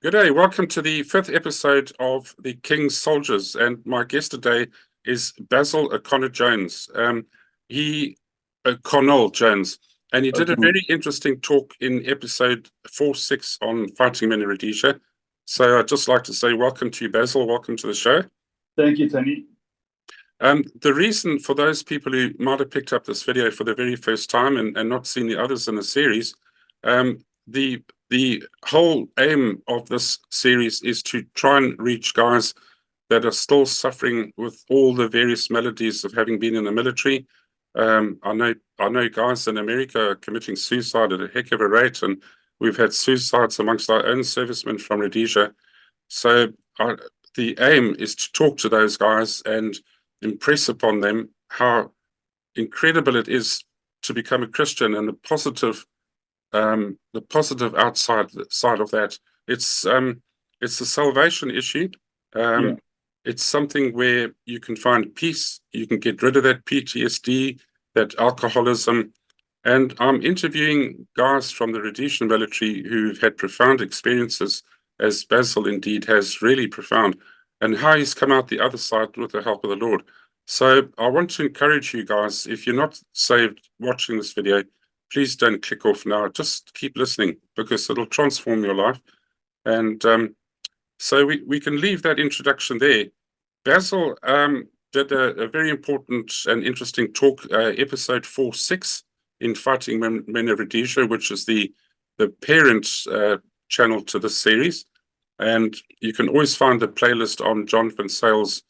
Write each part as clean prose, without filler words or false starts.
Good day. Welcome to the fifth episode of The King's Soldiers. And my guest today is Basil O'Connor Jones. Connell Jones. And he did a Okay. very interesting talk in episode 4-6 on fighting men in Rhodesia. So I'd just like to say welcome to you, Basil. Welcome to the show. Thank you, Tony. The reason for those people who might have picked up this video for the very first time and not seen the others in the series, the whole aim of this series is to try and reach guys that are still suffering with all the various maladies of having been in the military. I know guys in America are committing suicide at a heck of a rate, and we've had suicides amongst our own servicemen from Rhodesia. So the aim is to talk to those guys and impress upon them how incredible it is to become a Christian and the positive side of that. It's a salvation issue. Yeah. It's something where you can find peace, you can get rid of that PTSD, that alcoholism. And I'm interviewing guys from the Rhodesian military who've had profound experiences, as Basil indeed has, really profound, and how he's come out the other side with the help of the Lord. So I want to encourage you guys, if you're not saved watching this video, please don't click off now. Just keep listening because it'll transform your life. And so we can leave that introduction there. Basil did a very important and interesting talk, episode 4-6 in Fighting Men of Rhodesia, which is the parent channel to this series. And you can always find the playlist on Jonathan Sales'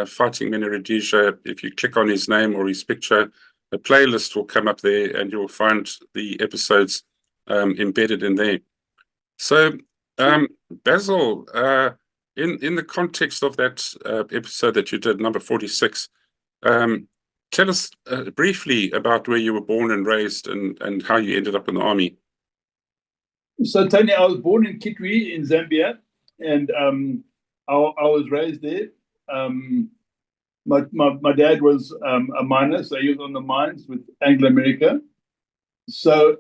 Fighting Men of Rhodesia. If you click on his name or his picture, a playlist will come up there and you'll find the episodes embedded in there. So, Basil, in the context of that episode that you did, number 46, tell us briefly about where you were born and raised and how you ended up in the army. So, Tony, I was born in Kitwe in Zambia, and I was raised there. My dad was a miner, so he was on the mines with Anglo America. So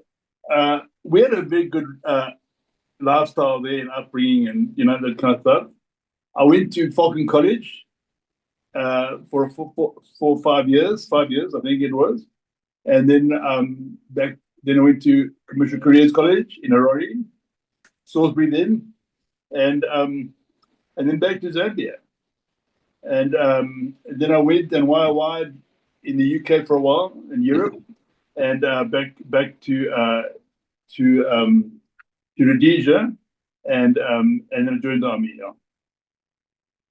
we had a very good lifestyle there and upbringing and, that kind of stuff. I went to Falcon College for 5 years, I think it was. And then then I went to Commercial Careers College in Harare, Salisbury then, and then back to Zambia. And then I went and wired in the UK for a while, in Europe, and back to Rhodesia, and then I joined the army. Yeah.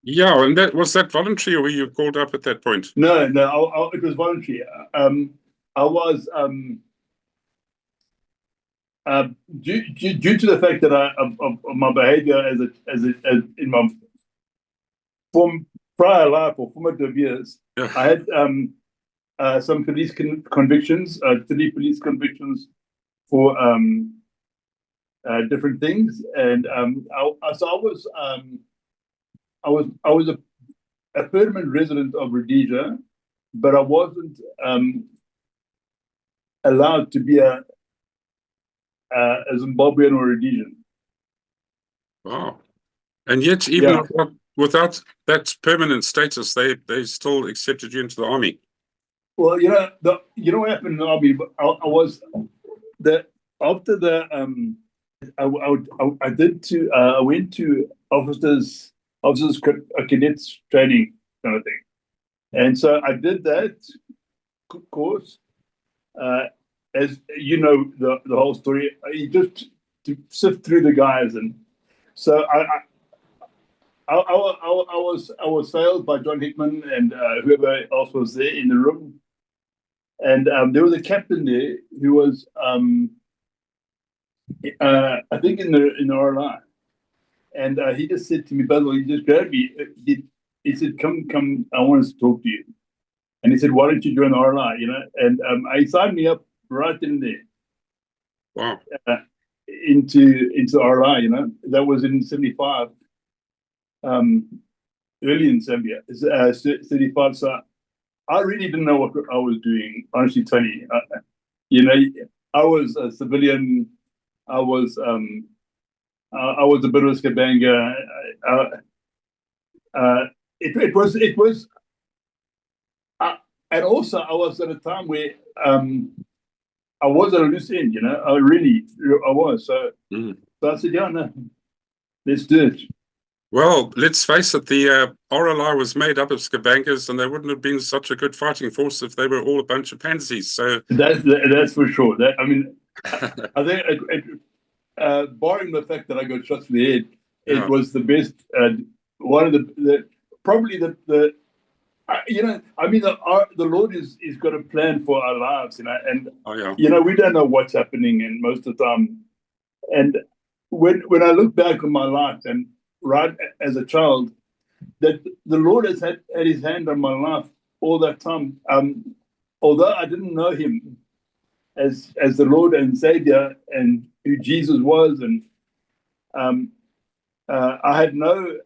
Yeah, and was that voluntary, or were you called up at that point? No, it was voluntary. I was due to the fact that of my behaviour as in my prior life or formative years, Yeah. I had some police convictions, 3 police convictions for different things, and I was a permanent resident of Rhodesia, but I wasn't allowed to be a Zimbabwean or Rhodesian. Wow. And yet, even without that permanent status, they still accepted you into the army. Well, what happened in the army? I was after the I went to officers cadets training kind of thing, and so I did that course. As you know, the whole story, just to sift through the guys, and so I was failed by John Hickman and whoever else was there in the room, and there was a captain there who was I think in the RLI, and he just said to me, Basil, he just grabbed me. He said, "Come, I want to talk to you." And he said, "Why don't you join the RLI?" And he signed me up right in there. Wow. Into RLI, that was in 75. Early in Zambia, 35. So I really didn't know what I was doing, honestly, Tony. I was a civilian. I was I was a bit of a scabanger. It was, and also I was at a time where I was at a loose end. I was. So I said, yeah, no, let's do it. Well, let's face it, the RLI was made up of scabangers, and they wouldn't have been such a good fighting force if they were all a bunch of pansies. So that's for sure. I think barring the fact that I got shot in the head, it was the best. One of the probably the the Lord is got a plan for our lives, and we don't know what's happening, and most of the time, and when I look back on my life and right as a child, that the Lord has had His hand on my life all that time. Although I didn't know Him as the Lord and Savior and who Jesus was, and I had no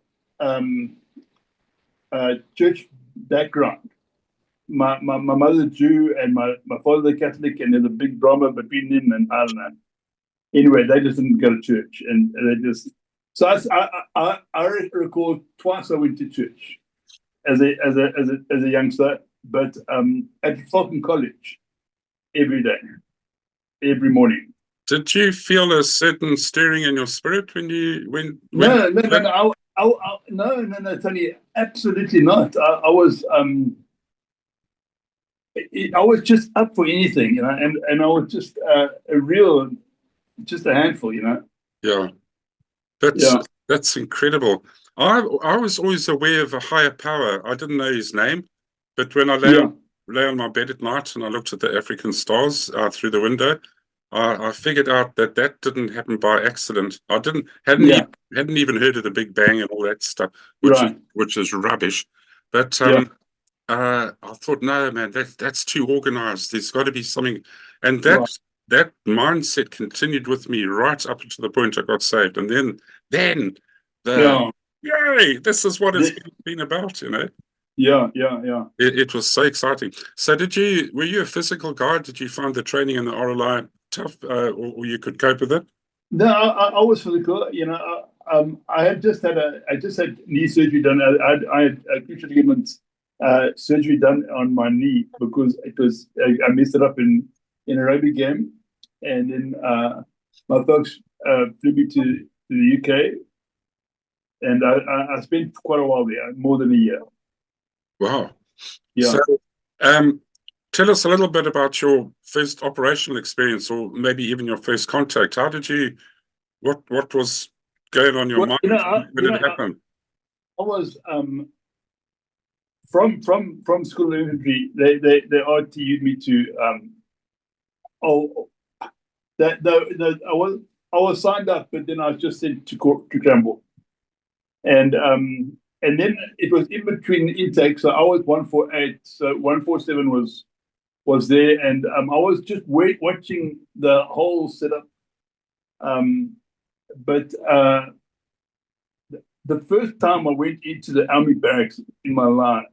church background. My mother's Jew and my father Catholic, and there's a big drama between them, and I don't know. Anyway, they just didn't go to church, and they just. So I recall twice I went to church as a youngster, but at Falcon College every day, every morning. Did you feel a certain stirring in your spirit when you went? No, Tony, absolutely not. I was just up for anything, and I was just just a handful, Yeah, that's incredible. I was always aware of a higher power. I didn't know his name, but when I lay on my bed at night and I looked at the African stars through the window, I figured out that didn't happen by accident. I hadn't even heard of the Big Bang and all that stuff, which is rubbish. But I thought, no, man, that's too organized. There's got to be something, and that mindset continued with me right up to the point I got saved. And then yay, this is what it's been about, Yeah. It was so exciting. So were you a physical guy? Did you find the training in the RLI tough, or you could cope with it? No, I was physical. I just had knee surgery done. I had cruciate ligament surgery done on my knee because I messed it up in a rugby game, and then my folks flew me to the UK, and I spent quite a while there, more than a year. Wow. Yeah. So, tell us a little bit about your first operational experience, or maybe even your first contact. How did you? What was going on your mind when it happened? I was from school of infantry. They RTU'd me to I was signed up, but then I was just sent to Cranbourne, and then it was in between intakes. So I was 148, so 147 was there, and I was just watching the whole setup. But the first time I went into the army barracks in my life,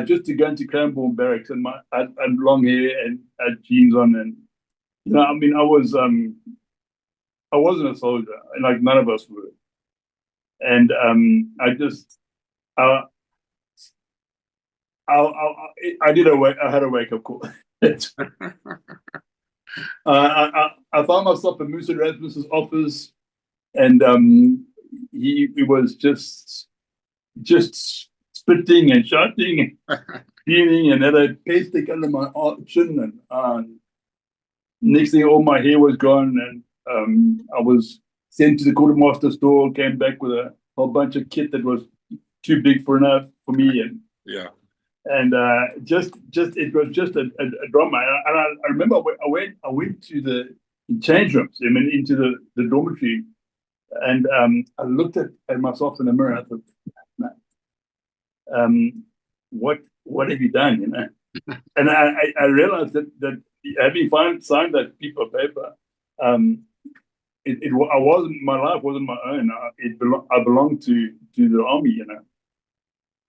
just to go into Cranbourne barracks, and I had long hair and had jeans on, and I wasn't a soldier, like none of us were, and I had a wake up call. I found myself in Musa Rasmussen's office, and he was just spitting and shouting and screaming, and had a pay stick under my chin, and next thing, all my hair was gone, and I was sent to the quartermaster store. Came back with a whole bunch of kit that was too big for me, and and it was just a drama. And I remember I went to the change rooms, into the dormitory, and I looked at myself in the mirror. I thought, what have you done? And I realized that having signed that piece of paper, my life wasn't my own. I belonged to the army,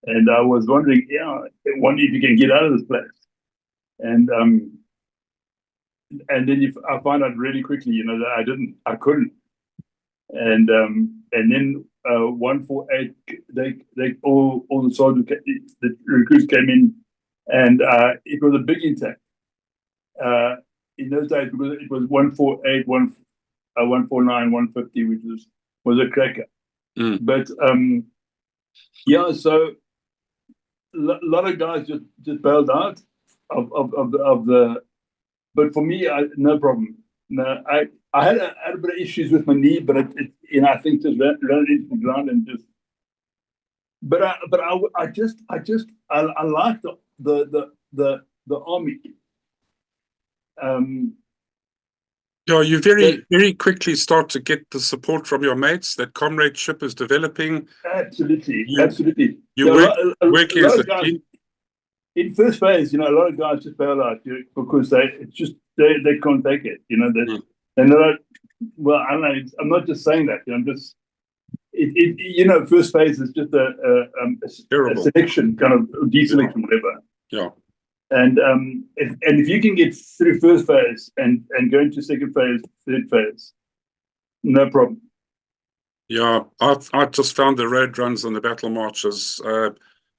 And I was wondering, if you can get out of this place. And then I found out really quickly, that I couldn't. and then 148, they all the soldiers, the recruits came in, and it was a big intake. In those days, because it was 148, 149, 150, which was a cracker. But yeah, so a lot of guys just bailed out of the. But for me, no problem. No, I had a bit of issues with my knee, but I think just ran into the ground and just. But I like the army. Yeah, you very quickly start to get the support from your mates. That comradeship is developing. Absolutely. You're working as a guys, team. In first phase, a lot of guys just bail out because they can't take it. And they're not. Well, I don't know. I'm not just saying that. I'm just. First phase is just a selection, kind of deselection, whatever. Yeah. And if you can get through first phase and go into second phase, third phase, no problem. Yeah, I just found the road runs and the battle marches.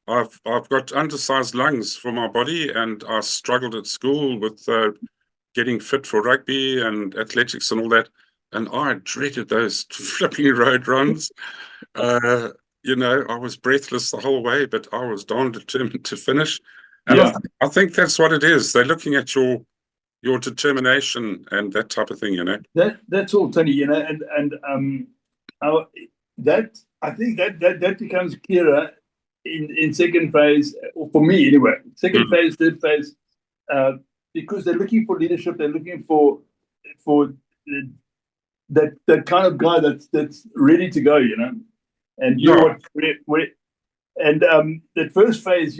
I've got undersized lungs for my body, and I struggled at school with getting fit for rugby and athletics and all that. And I dreaded those flipping road runs. I was breathless the whole way, but I was darn determined to finish. And Yeah. I think that's what it is. They're looking at your determination and that type of thing, That's all, Tony. That I think that becomes clearer in second phase, or for me anyway. Second phase, third phase, because they're looking for leadership. They're looking for that kind of guy that's ready to go, and that first phase,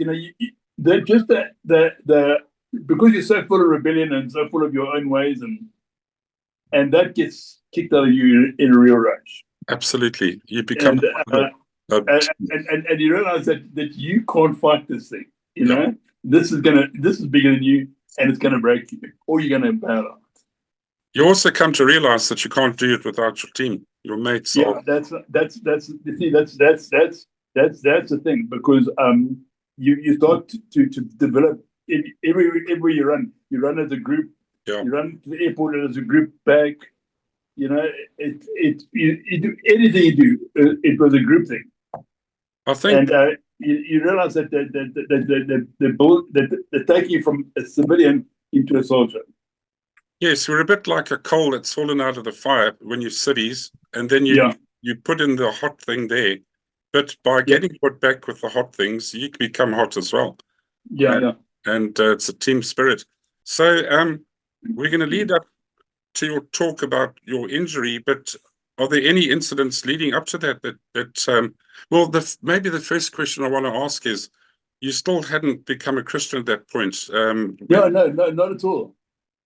they're just the because you're so full of rebellion and so full of your own ways, and that gets kicked out of you in a real rush. Absolutely, you become and you realize that you can't fight this thing. This is bigger than you, and it's gonna break you, or you're gonna bail out. You also come to realize that you can't do it without your team, your mates. Yeah, that's the thing, because you start to develop everywhere you run. You run as a group. Yeah. You run to the airport as a group back. You do anything you do. It was a group thing. I think, and you realize that they're taking you from a civilian into a soldier. Yes, we're a bit like a coal that's fallen out of the fire when you're cities, and then you put in the hot thing there. But by getting put back with the hot things, you become hot as well. And it's a team spirit. So we're going to lead up to your talk about your injury, but are there any incidents leading up to that? Well, maybe the first question I want to ask is, you still hadn't become a Christian at that point. No, not at all.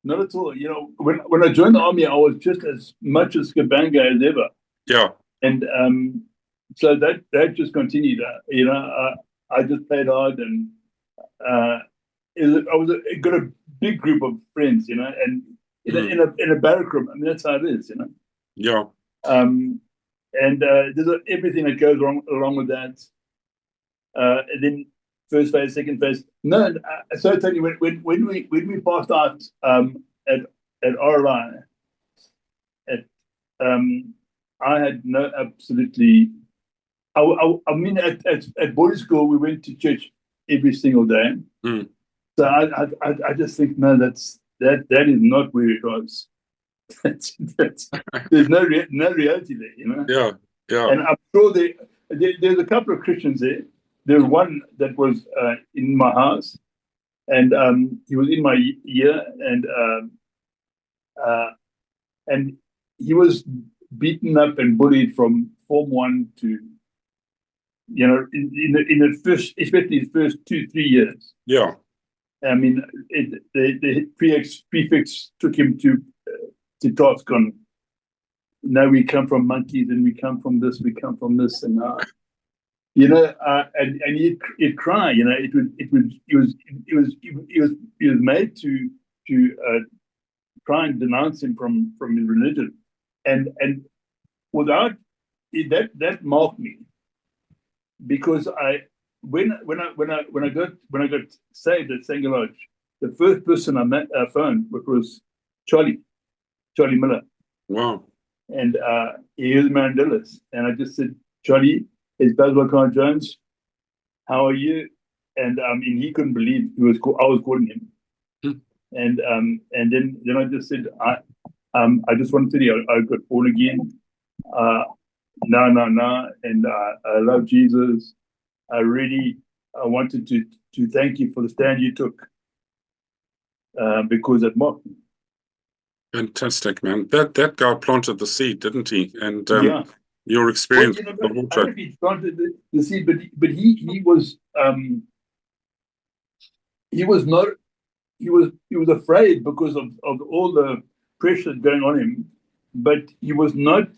Not at all. When I joined the army, I was just as much a Skabanga as ever. Yeah. And so that just continued. I just played hard, and I got a big group of friends, and in a barrack room. I mean, that's how it is, Yeah. And there's everything that goes along with that. And then first phase, second phase. No, so I tell you, when we passed out at RLI, I had no absolutely. I mean, at boarding school, we went to church every single day. So I just think, no, that is not where it was. There's no reality there, Yeah. And I'm sure there's a couple of Christians there. There's one that was in my house, and he was in my year, and he was beaten up and bullied from Form 1 to, in the first, especially the first 2-3 years. Yeah. I mean, the prefix took him to task on. Now we come from monkeys, and we come from this, and and he'd cry. He was made to try and denounce him from his religion, and without that marked me, because when I got saved at Sanger Lodge, the first person I phoned, which was Charlie Miller, Wow. and he was Mandela's, and I just said, Charlie, it's Basil Jones. How are you? And he couldn't believe I was calling him. Hmm. And then I just said, I just wanted to tell you I got born again. No, and I love Jesus. I wanted to thank you for the stand you took, because it mocked me. Fantastic, man. That guy planted the seed, didn't he? And Yeah. your Well, experience I with the don't know water. if he planted the seed, but he was not he was afraid because of all the pressure going on him, but he was not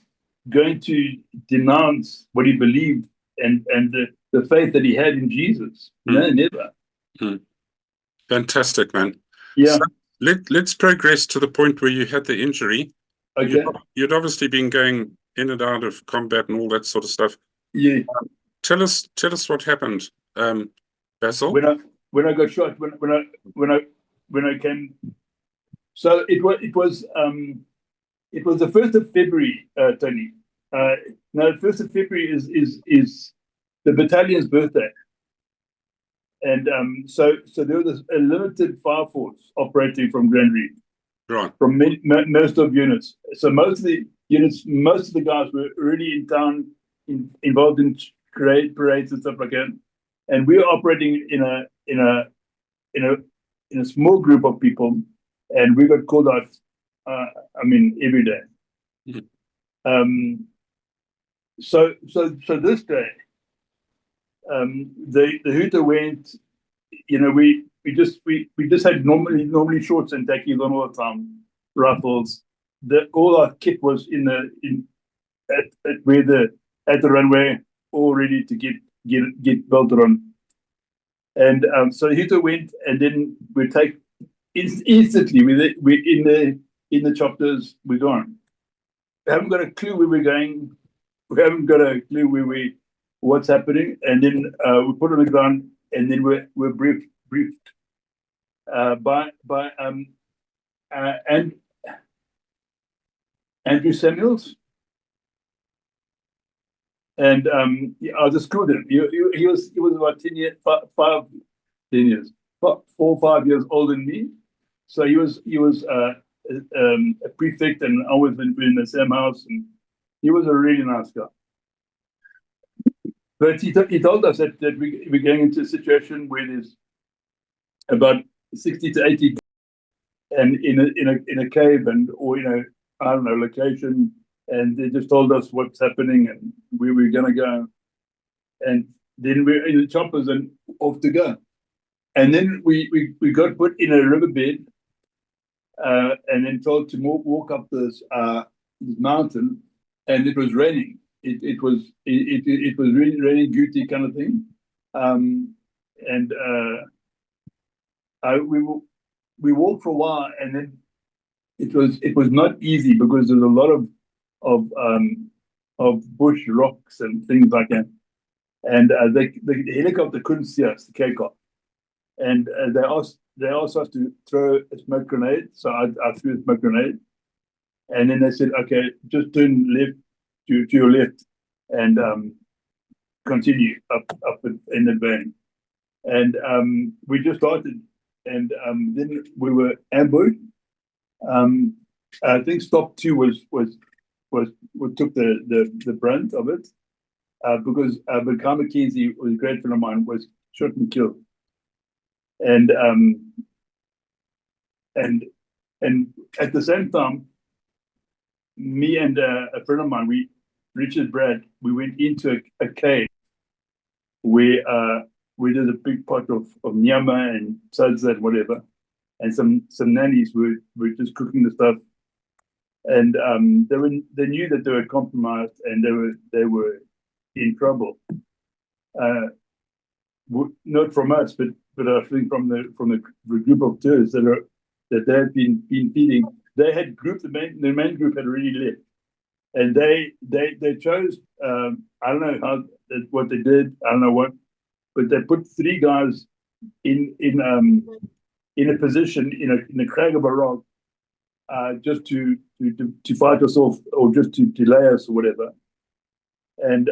going to denounce what he believed and the faith that he had in Jesus. No, never. Fantastic, man. Yeah. So let's progress to the point where you had the injury. Okay. You'd obviously been going in and out of combat and all that sort of stuff. Yeah. Tell us what happened, Basil. When I got shot, when I came, so it was the 1st of February, Tony. No, the 1st of February is the battalion's birthday, and so there was a limited fire force operating from Grand Reef, Right. from most of units. So most of the units, most of the guys were already in town, involved in parades and stuff like that, and we were operating in a small group of people, and we got called out. Every day. Mhm. So this day, the Hooter went. We just had normally shorts and tackies on all the time, rifles. All our kit was at the runway, all ready to get belted on. And so Hooter went, and then we take instantly we in the choppers, we're gone. We haven't got a clue where we're going. We haven't got a clue what's happening. And then we put on the ground, and then we're briefed by and Andrew Samuels, and I was a student. He was about 10 years, 10 years, 4 or 5 years older than me. So he was a prefect, and always been in the same house, and he was a really nice guy. But he told us that we're going into a situation where there's about 60 to 80, and in a cave, or I don't know, location, and they just told us what's happening and where we're gonna go, and then we're in the choppers and off to go. And then we got put in a riverbed, and then told to walk up this mountain, and it was raining. It was really raining, goody kind of thing, and we walked for a while, and then it was not easy because there's a lot of bush rocks and things like that, and the helicopter couldn't see us, the K-cop, and they asked us to throw a smoke grenade. So I threw a smoke grenade, and then they said, okay, just turn left to your left, and continue up in the van. And we just started, and then we were ambushed. I think stop 2 was what took the brunt of it, because Bakar McKenzie, was a great friend of mine, was shot and killed. And at the same time, me and a friend of mine, Richard Brad, we went into a cave where we did a big pot of nyama and salsa and whatever, and some nannies were just cooking the stuff, and they knew that they were compromised and they were in trouble. Not from us, but I think from the group of tourists that they had been feeding. They had the main group had already left, and they chose. I don't know what they did. I don't know what, but they put three guys in a position in a crag of a rock, just to fight us off, or just to delay us or whatever. And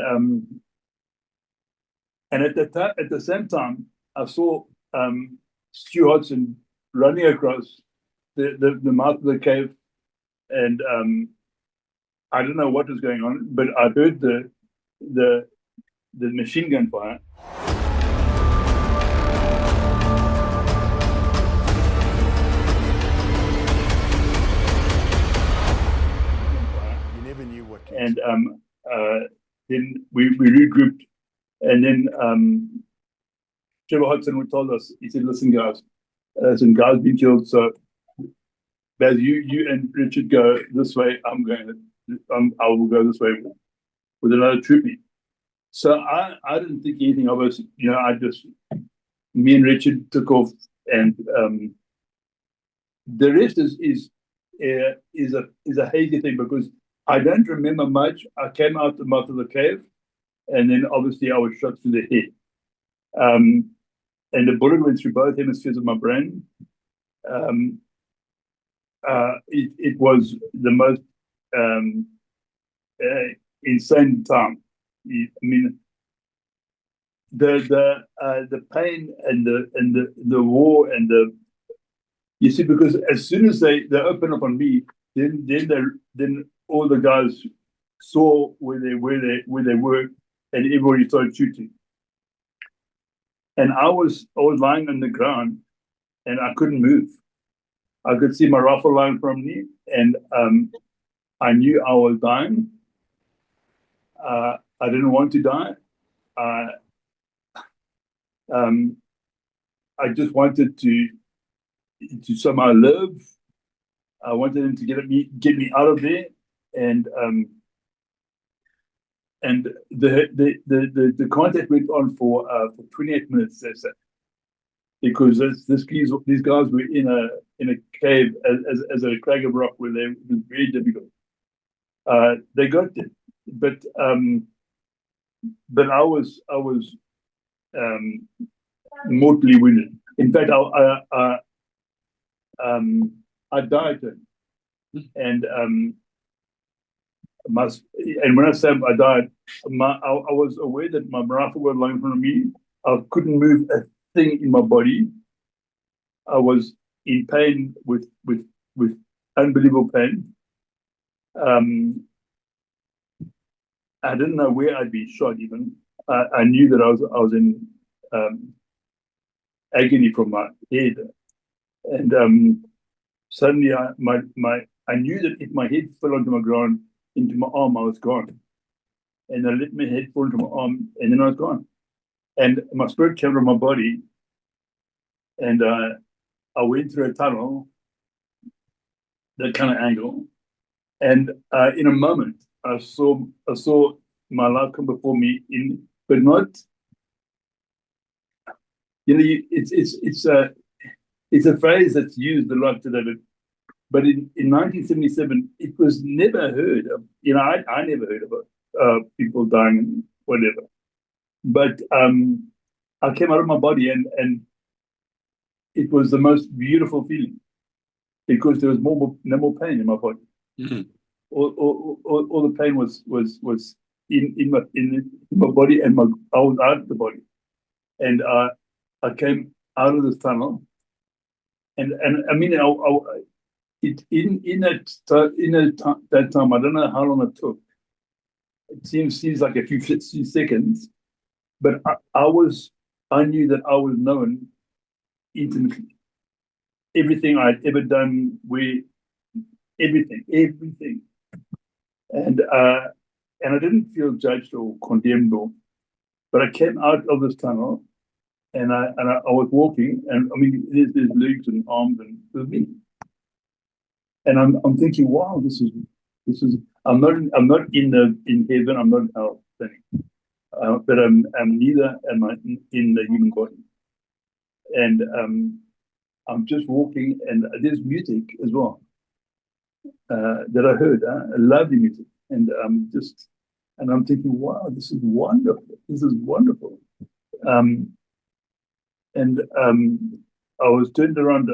at the same time, I saw Stu Hodson running across the mouth of the cave, and I don't know what was going on, but I heard the machine gun fire. You never knew what to and then we regrouped, and then Trevor Hodson told us, he said, "Listen, guys, some guys been killed, so Baz, you and Richard go this way. I will go this way with another troopie." So I didn't think anything of us. Me and Richard took off, and the rest is a hazy thing, because I don't remember much. I came out the mouth of the cave, and then obviously I was shot through the head. And the bullet went through both hemispheres of my brain. It was the most insane time. I mean, the pain and the war and you see, because as soon as they open up on me, then all the guys saw where they were, and everybody started shooting. And I was lying on the ground, and I couldn't move. I could see my rifle lying from me, and I knew I was dying. I didn't want to die. I just wanted to somehow live. I wanted them to get me out of there, and the contact went on for 28 minutes. They said, because these guys were in a cave as a crag of rock where it was very difficult. They got it, but I was mortally wounded. In fact, I died, and when I say I died, I was aware that my rifle was lying in front of me. I couldn't move a thing in my body. I was in pain with unbelievable pain. I didn't know where I'd been shot. Even I knew that I was in agony from my head, and suddenly I knew that if my head fell onto my ground, into my arm, I was gone. And I let my head fall into my arm, and then I was gone. And my spirit came from my body, and I went through a tunnel, that kind of angle, and in a moment, I saw my life come before me, but not. It's a phrase that's used a lot today, but in 1977, it was never heard of. I never heard about people dying and whatever. But I came out of my body, and it was the most beautiful feeling, because there was no more pain in my body. Mm-hmm. All the pain was in my body, and I was out of the body, and I came out of this tunnel, and I mean, in that time, I don't know how long it took. It seems like a few seconds, but I knew that I was known intimately. Everything I'd ever done, everything, and I didn't feel judged or condemned, but I came out of this tunnel, and I was walking, and I mean, there's legs and arms, and it was me. And I'm thinking, wow, this is. I'm not in heaven. I'm not in hell, but I'm neither am I in the human body. And I'm just walking, and there's music as well that I heard, lovely music. and I'm thinking, wow, this is wonderful. This is wonderful. I was turned around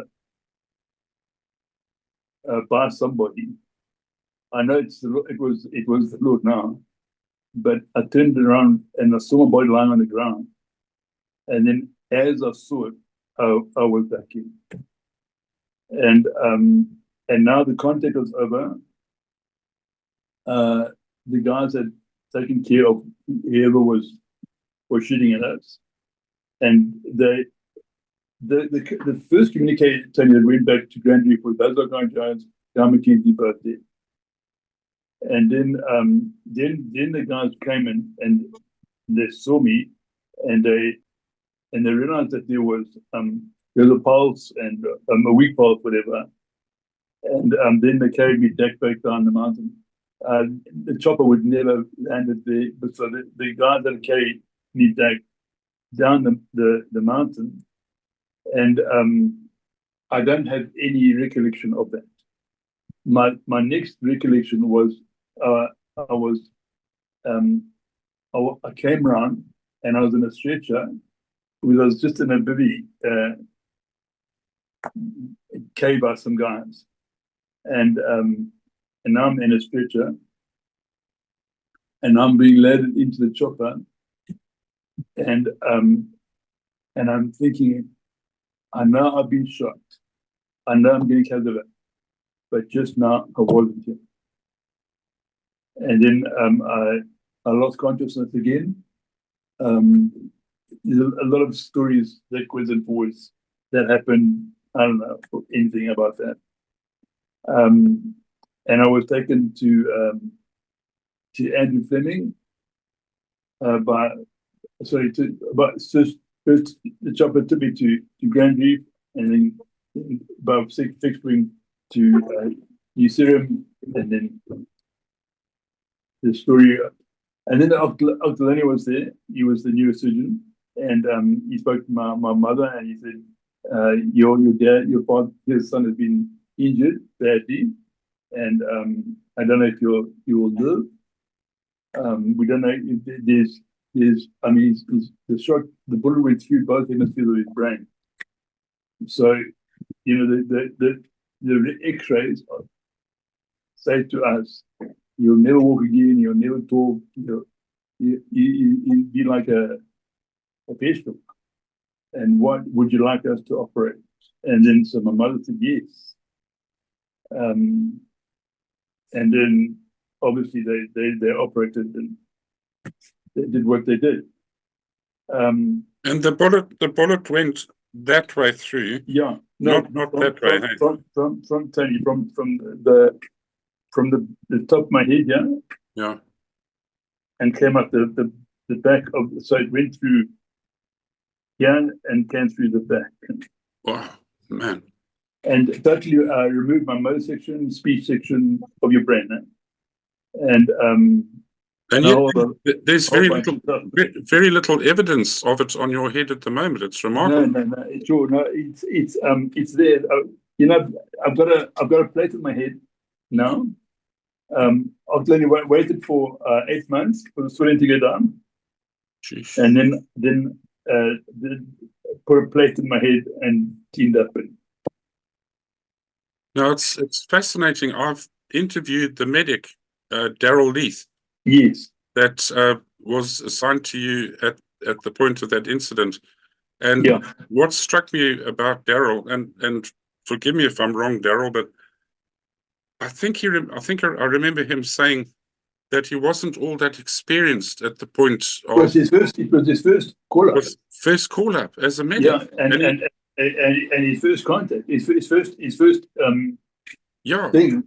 by somebody. I know it was the Lord now, but I turned around and I saw my body lying on the ground, and then as I saw it, I was back in, and now the contact was over. The guys had taken care of whoever was shooting at us, and the first communicator that went back to Grand Reef was Basil Jones, Guy McKenzie, both there. And then the guys came in and they saw me, and they realized that there was a pulse and a weak pulse, whatever. And then they carried me back down the mountain. The chopper would never landed there, but so the guys that carried me back down the mountain, and I don't have any recollection of that. My next recollection was I came around and I was in a stretcher because I was just in a bivvy cave by some guys, and now I'm in a stretcher and I'm being loaded into the chopper, and I'm thinking, I know I've been shot, I know I'm getting carried away, but just now I wasn't here. And then I lost consciousness again. There's a lot of stories backwards and forwards that happened. I don't know anything about that. And I was taken to Andrew Fleming first the chopper took me to Grand Reef, and then by fixed wing to New Serum, and then the story. And then Octolani was there. He was the neurosurgeon, and he spoke to my mother, and he said, your dad, your father, his son has been injured badly, and I don't know if you will live. We don't know if there's I mean, the bullet went through both hemispheres of his brain. So, the X-rays say to us, you'll never walk again, you'll never talk, you'll be like a vegetable. And what would you like us to operate? And then so my mother said yes. And then obviously they operated and they did what they did. And the bullet went that way through. Yeah, not that way. From Tony, from the top of my head, yeah. Yeah. And came up the back of, so it went through here and came through the back. Wow, man. And totally removed my motor section, speech section of your brain. And yet, there's very little evidence of it on your head at the moment. It's remarkable. No, it's there. I've got a plate on my head now. I've only waited for 8 months for the swelling to go down. Jeez. And then put a plate in my head and cleaned up it. No, it's fascinating. I've interviewed the medic, Daryl Leith. Yes. That was assigned to you at the point of that incident. And what struck me about Daryl, and forgive me if I'm wrong, Daryl, but I think I remember him saying that he wasn't all that experienced at the point of. It was his first call up. First call up as a medic. Yeah, and his first contact, his first thing.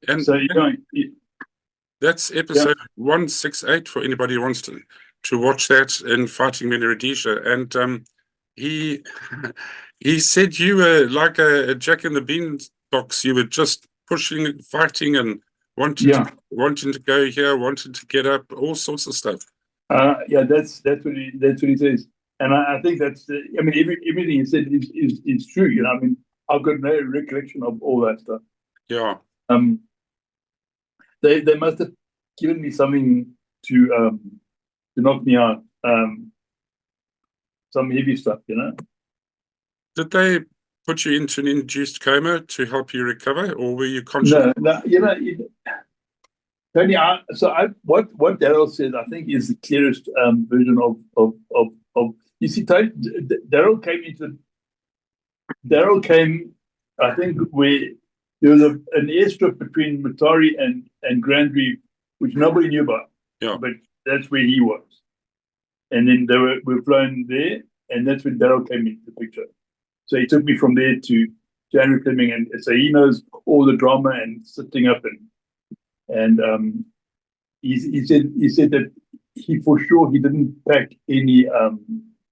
And so that's episode 168 for anybody who wants to watch that in Fighting Men in Rhodesia. And he said you were like a Jack in the Beansbox. You were just pushing, fighting, and wanting to go here, wanting to get up, all sorts of stuff. That's what he says, and I think that's everything he said is true. I mean, I've got no recollection of all that stuff. Yeah. They must have given me something to knock me out, some heavy stuff, Did they put you into an induced coma to help you recover, or were you conscious? No, Tony. What Daryl said, I think, is the clearest version of. You see, Daryl came, I think, where there was an airstrip between Matari and Grand Reef, which nobody knew about. Yeah. But that's where he was. And then we were flown there, and that's when Daryl came into the picture. So he took me from there to January Fleming, and so he knows all the drama and sitting up and he said that for sure he didn't pack any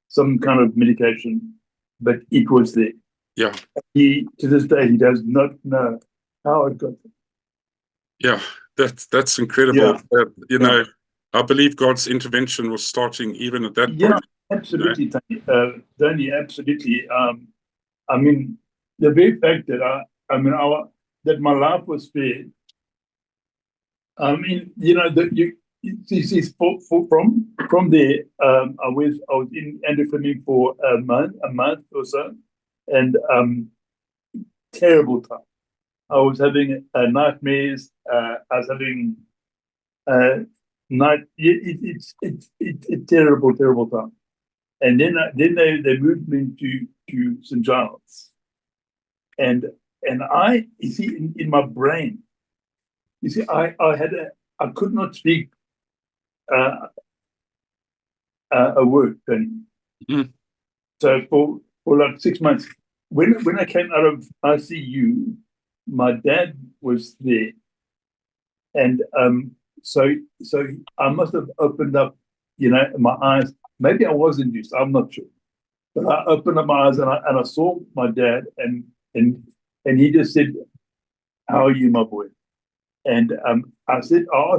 some kind of medication, but it was there. Yeah. To this day he does not know how it got there. Yeah, that's incredible. Yeah. I believe God's intervention was starting even at that point. Yeah, absolutely, Tony, absolutely. I mean, the very fact that that my life was spared. I mean, you see, from there, I was in Andrew Fleming for a month or so, and terrible time. I was having nightmares. I was having night. It's a terrible time. And then they moved me to St. Giles, and you see, in my brain, you see, I could not speak a word, Tony. Mm. So for like 6 months, when I came out of ICU, my dad was there, and so I must have opened up, my eyes. Maybe I was induced. I'm not sure, but I opened up my eyes and I saw my dad, and he just said, "How are you, my boy?" And I asked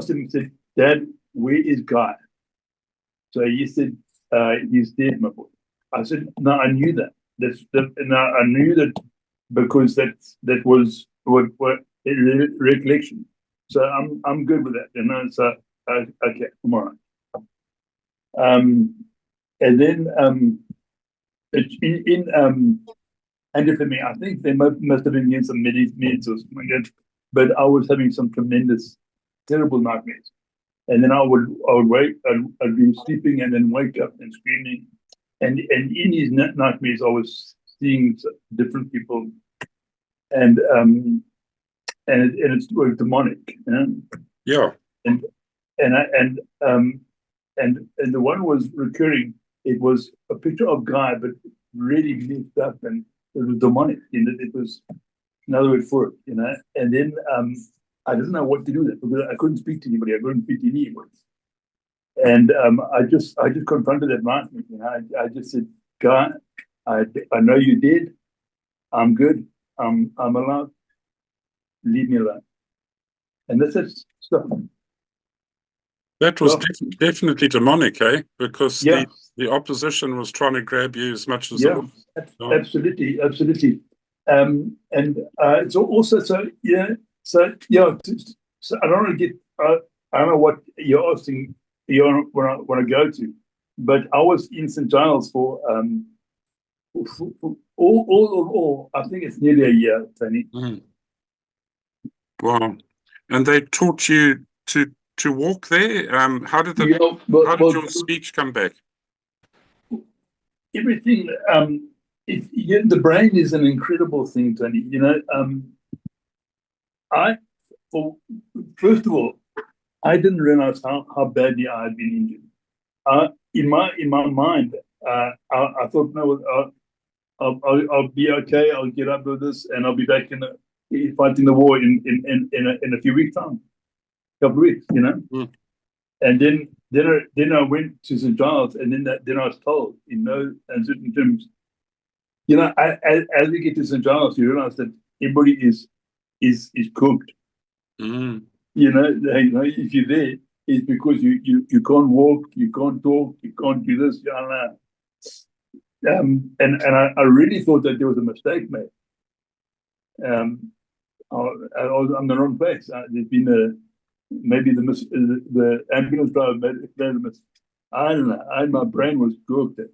him, said, "Dad, where is Guy?" So he said, "He's dead, my boy." I said, "No, I knew that. I knew that because that was what recollection. So I'm good with that, So okay, I'm all right. And then in and for me, I think they must have been getting some meds or something like that. But I was having some tremendous, terrible nightmares. And then I would wake, I'd be sleeping and then wake up and screaming. And in these nightmares, I was seeing different people, and it was demonic. Yeah. And the one was recurring. It was a picture of Guy, but really messed up, and it was demonic. It was another word for it. And then I didn't know what to do with it because I couldn't speak to anybody. I couldn't speak to anybody. And I just confronted that nightmare. I just said, "Guy, I know you did. I'm good. I'm allowed. Leave me alone." And that's it. Stuff. That was definitely demonic, eh? Because Yeah. the opposition was trying to grab you as much as Absolutely. And it's also so So I don't want to get. I don't know what you're asking. You want to go to, but I was in St. Giles for all. I think it's nearly a year, Tony. Mm. Wow! And they taught you to walk there. How did your speech come back? Everything. The brain is an incredible thing, Tony. First of all, I didn't realize how badly I had been injured. In my mind, I thought, no, I'll be okay. I'll get up with this, and I'll be back fighting the war in a few weeks' time, couple of weeks, Mm. And then I went to St. Giles, and then I was told in no uncertain terms, as we get to St. Giles, you realize that everybody is cooked. Mm. If you're there, it's because you can't walk, you can't talk, you can't do this. And I really thought that there was a mistake made. I was on the wrong place. There's been maybe the ambulance driver made a mistake. I don't know. My brain was gorked,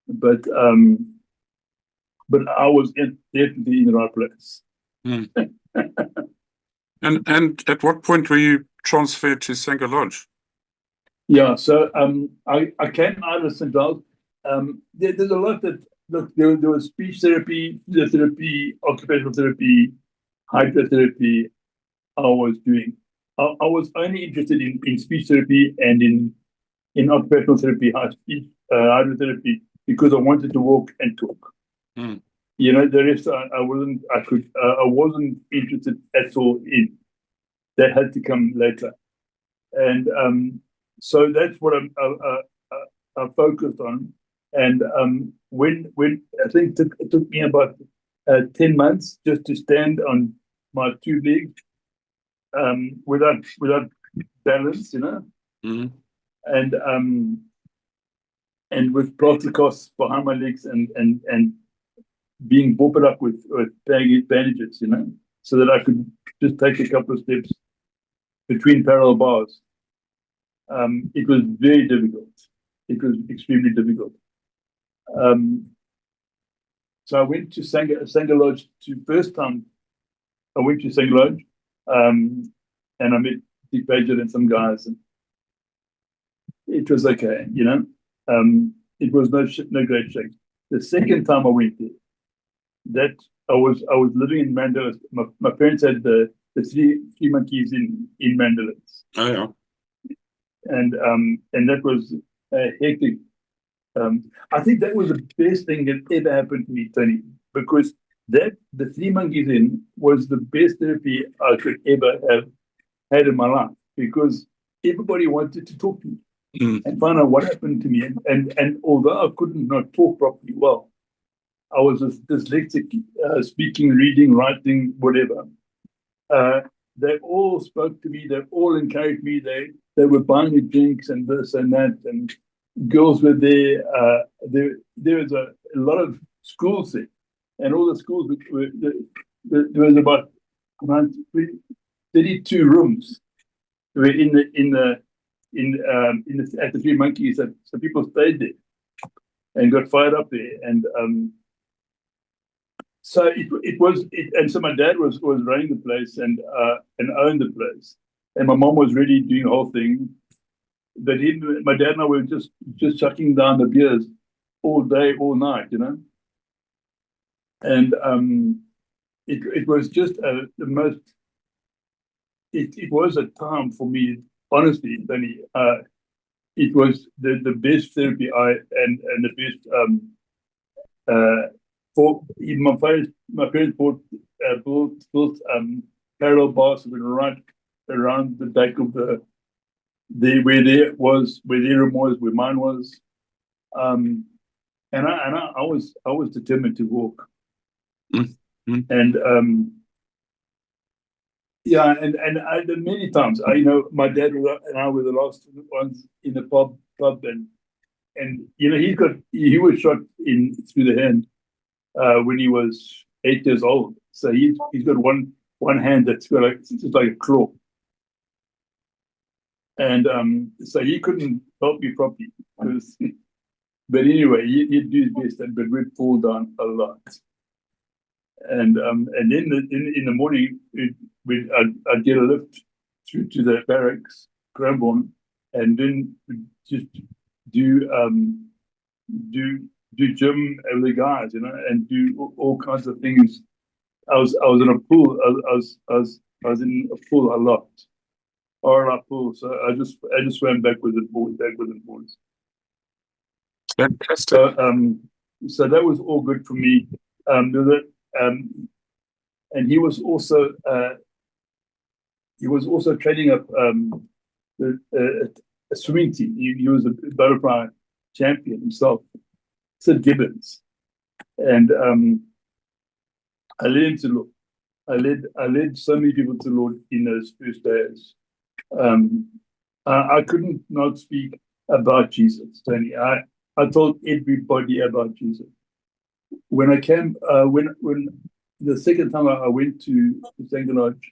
but I was definitely in the right place. Mm. And at what point were you transferred to Sanger Lodge? Yeah, so I came out of St. Giles. There's a lot that look. There was speech therapy, physiotherapy, occupational therapy, hydrotherapy. I was doing. I was only interested in speech therapy and in occupational therapy, hydrotherapy, because I wanted to walk and talk. Mm. You know, the rest I wasn't. I wasn't interested at all in. That had to come later, and so that's what I focused on. And when I think it took me about 10 months just to stand on my two legs without balance, you know, Mm-hmm. and with plasticasts behind my legs and being bopped up with bandages, you know, so that I could just take a couple of steps between parallel bars. It was very difficult. It was extremely difficult. So I went to Sanger Lodge first time. I went to Sanger Lodge, and I met Dick Basil and some guys, and it was okay, you know. It was no great shake. The second time I went there, that I was living in Mandela. My parents had the three monkeys in Mandela. Oh yeah. And that was hectic. I think that was the best thing that ever happened to me, Tony, because the 3 monkeys in was the best therapy I could ever have had in my life, because everybody wanted to talk to me and find out what happened to me. And although I couldn't not talk properly well, I was dyslexic, speaking, reading, writing, whatever. They all spoke to me. They all encouraged me. They were buying me drinks and this and that, and girls were there. There was a lot of schools there, and all the schools there was about 32 rooms were at the Three Monkeys. So people stayed there and got fired up there, and so and so my dad was running the place and owned the place, and my mom was really doing the whole thing. But my dad and I were just chucking down the beers all day, all night, you know. And it was just the most. It was a time for me, honestly, Tony. It was the best therapy and the best. For my parents built parallel bars right around the back of where their room was, where mine was, and I was determined to walk, Mm-hmm. and yeah, and I many times my dad and I were the last ones in the pub, and you know he was shot through the hand when he was 8 years old. So he's got one hand that's got it's just like a claw. And so he couldn't help me properly. But anyway, he'd do his best, but we'd fall down a lot. And then in the morning, I'd get a lift through to the barracks, Cranbourne, and then just do gym with the guys, you know, and do all kinds of things. I was in a pool. I was in a pool a lot, or a pool. So I just swam backwards and forwards. Fantastic. So that was all good for me. And he was also training up a swimming team. He was a butterfly champion himself, Sid Gibbons, and I led him to Lord. I led so many people to Lord in those first days. I couldn't not speak about Jesus, Tony. I told everybody about Jesus. When I came, when the second time I went to Sanger Lodge,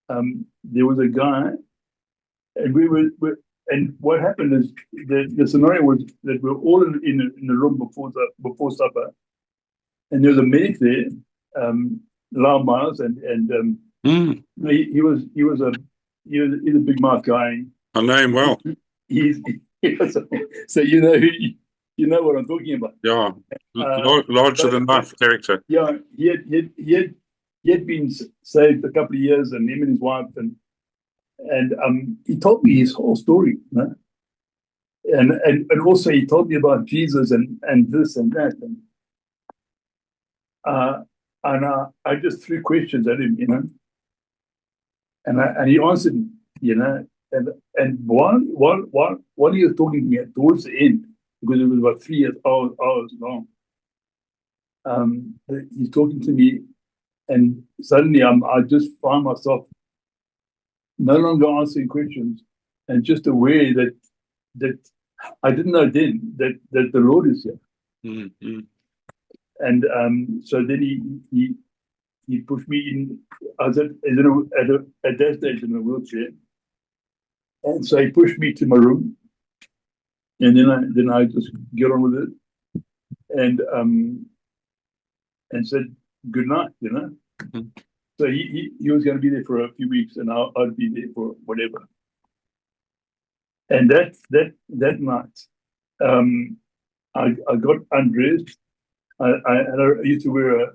there was a guy, and and what happened is the scenario was that we were all in the room before supper, and there was a medic there, Lau Miles, and he's a big mouth guy. I know him well. He's so you know what I'm talking about. Yeah, larger than life character. Yeah, he had been saved a couple of years, and him and his wife, and he told me his whole story, you know? And also he told me about Jesus and this and that, and I just threw questions at him, you know, and he answered me, you know, and while he was talking to me towards the end, because it was about 3 hours long, he's talking to me, and suddenly I just find myself no longer answering questions and just aware that I didn't know then that the Lord is here. Mm-hmm. And so then he pushed me in. I was at that stage in a wheelchair, and so he pushed me to my room, and then I just get on with it, and said good night, you know. Mm-hmm. So he was going to be there for a few weeks, and I'd be there for whatever. And that night, I got undressed. I used to wear a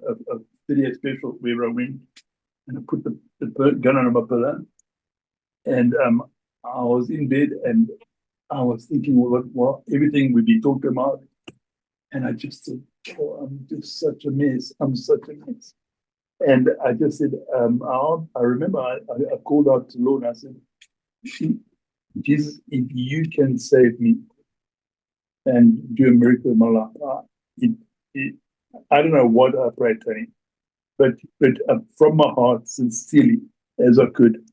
38 special wherever I went, and I put the gun on my pillow, and I was in bed, and I was thinking what everything would be talked about, and I just said, "Oh, I'm just such a mess. I'm such a mess." And I just said, I remember I called out to the Lord, and I said, Jesus, if you can save me and do a miracle in my life, I don't know what I prayed, Tony, but from my heart, sincerely as I could,